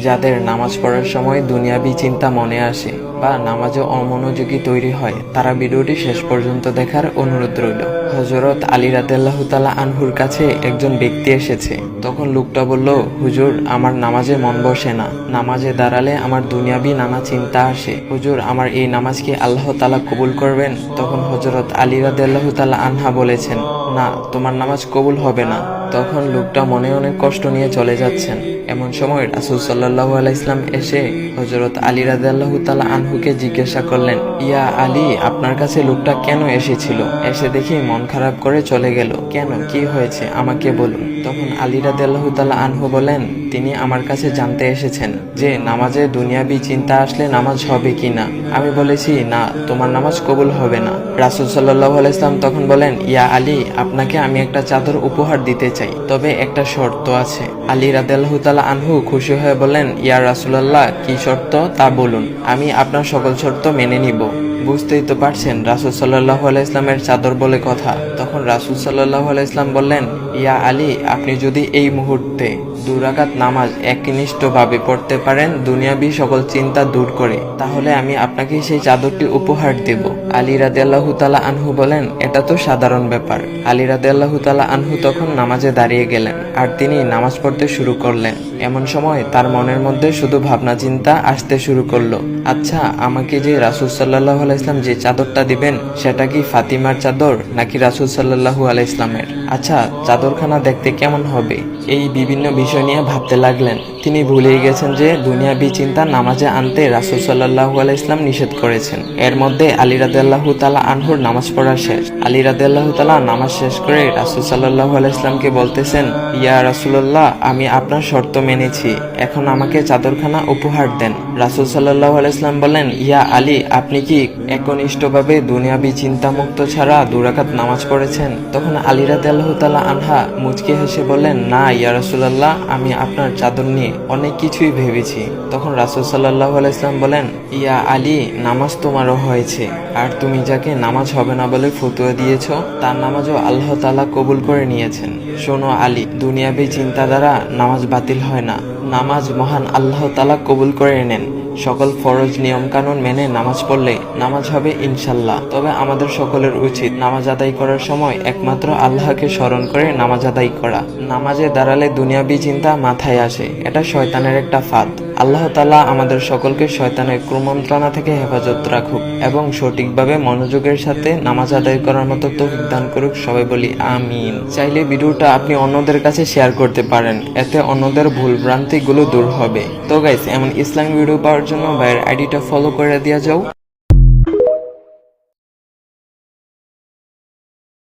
যাদের নামাজ পড়ার সময় দুনিয়াবি চিন্তা মনে আসে বা নামাজে অমনোযোগী তৈরি হয়, তারা ভিডিওটি শেষ পর্যন্ত দেখার অনুরোধ রইল। হযরত আলী রাদিয়াল্লাহু তাআলা আনহুর কাছে একজন ব্যক্তি এসেছে। তখন লোকটা বলল, হুজুর, আমার নামাজে মন বসে না। নামাজে দাঁড়ালে আমার দুনিয়াবি নানা চিন্তা আসে। হুজুর, আমার এই নামাজ কি আল্লাহ তাআলা কবুল করবেন? তখন হযরত আলী রাদিয়াল্লাহু তাআলা আনহা বলেছেন, না, তোমার নামাজ কবুল হবে না। তখন লোকটা মনে অনেক কষ্ট নিয়ে চলে যাচ্ছেন। এমন সময় রাসূল সাল্লাল্লাহু আলাইহি ওয়াসাল্লাম এসে হযরত আলী রাদিয়াল্লাহু তাআলা আনহুকে জিজ্ঞাসা করলেন, ইয়া আলী, আপনার কাছে লোকটা কেন এসেছিল? এসে দেখি মন খারাপ করে চলে গেল। কেন, কি হয়েছে আমাকে বলুন। তখন আলী রাদিয়াল্লাহু তাআলা আনহু বলেন, তিনি আমার কাছে জানতে এসেছেন যে নামাজে দুনিয়াবি চিন্তা আসলে নামাজ হবে কিনা। আমি বলেছি, না, তোমার নামাজ কবুল হবে না। রাসূল সাল্লাল্লাহু আলাইহি ওয়াসাল্লাম তখন বলেন, ইয়া আলী, আপনাকে আমি একটা চাদর উপহার দিতে চাই, তবে একটা শর্ত আছে। আলী রাদিয়াল্লাহু তাআলা আনহু খুশি হয়ে বলেন, ইয়া রাসূলুল্লাহ, কি শর্ত তা বলুন, আমি আপনার সকল শর্ত মেনে নিব। বুঝতেই তো পারছেন রাসূল সাল্লাল্লাহু আলাইহি ওয়াসাল্লামের চাদর বলে কথা। তখন রাসূল সাল্লাল্লাহু আলাইহি ওয়াসাল্লাম বললেন, ইয়া আলী, আপনি যদি এই মুহূর্তে 2 রাকাত নামাজ একনিষ্ঠভাবে পড়তে পারেন দুনিয়াবি সকল চিন্তা দূর করে, তাহলে আমি আপনাকে সেই চাদরটি উপহার দেব। আলী রাদিয়াল্লাহু তাআলা আনহু বলেন, এটা তো সাধারণ ব্যাপার। আলী রাদিয়াল্লাহু তাআলা আনহু তখন নামাজে দাঁড়িয়ে গেলেন আর তিনি নামাজ পড়তে শুরু করলেন। এমন সময় তার মনের মধ্যে শুধু ভাবনা চিন্তা আসতে শুরু করলো, আচ্ছা, আমাকে যে রাসূল সাল্লাল্লাহু আলাইহি ওয়াসাল্লাম যে চাদরটা দিবেন, সেটা কি ফাতিমার চাদর নাকি রাসূল সাল্লাল্লাহু আলাইহি ওয়াসাল্লামের? আচ্ছা, চাদরখানা দেখতে কেমন হবে? এই বিভিন্ন বিষয় নিয়ে ভাবতে লাগলেন। তিনি ভুলেই গেছেন যে দুনিয়াবি চিন্তা নামাজে আনতে রাসূল সাল্লাল্লাহু আলাইহি ওয়াসাল্লাম নিষেধ করেছেন। এর মধ্যে আলী রাদিয়াল্লাহু তাআলা আনহুর নামাজ পড়া শেষ। আলী রাদিয়াল্লাহু তাআলা নামাজ শেষ করে রাসূল সাল্লাল্লাহু আলাইহি ওয়াসাল্লামকে বলতেছেন, ইয়া রাসূলুল্লাহ, আমি আপনার শর্ত মেনেছি, এখন আমাকে চাদরখানা উপহার দেন। রাসূল সাল্লাল্লাহু আলাইহি ওয়াসাল্লাম বলেন, ইয়া আলী, আপনি কি একনিষ্ঠভাবে দুনিয়াবি চিন্তামুক্ত ছাড়া 2 রাকাত নামাজ পড়েছেন? তখন আলী রাদিয়াল্লাহু তাআলা আনহা মুচকি হেসে বললেন, না ইয়া রাসূলুল্লাহ, আমি আপনার চাদর নিয়ে অনেক কিছুই ভেবেছি। তখন রাসূল সাল্লাল্লাহু আলাইহি ওয়াসাল্লাম বলেন, ইয়া আলী, নামাজ তোমারও হয়েছে, আর তুমি যাকে নামাজ হবে না বলে ফতোয়া দিয়েছো, তার নামাজও আল্লাহ তাআলা কবুল করে নিয়েছেন। শোনো আলী, দুনিয়াবি চিন্তা দ্বারা নামাজ বাতিল হয় না, নামাজ মহান আল্লাহ তাআলা কবুল করে নেন। সকল ফরজ নিয়ম কানুন মেনে নামাজ পড়লে নামাজ হবে ইনশাল্লাহ। তবে আমাদের সকলের উচিত নামাজ আদায় করার সময় একমাত্র আল্লাহকে স্মরণ করে নামাজ আদায় করা। নামাজে দাঁড়ালে দুনিয়াবি চিন্তা মাথায় আসে, এটা শয়তানের একটা ফাঁদ। আল্লাহ তাআলা আমাদের সকলকে শয়তানের কুমন্ত্রণা থেকে হেফাজত রাখুক এবং সঠিকভাবে মনোযোগের সাথে নামাজ আদায় করার মতো তৌফিক দান করুক। সবাই বলি আমিন। চাইলে ভিডিওটা আপনি অন্যদের কাছে শেয়ার করতে পারেন, এতে অন্যদের ভুল ভ্রান্তিগুলো দূর হবে। তো গাইস, এমন ইসলামিক ভিডিও পাওয়ার জন্য ভাইয়ের আইডিটা ফলো করে দেওয়া যাও।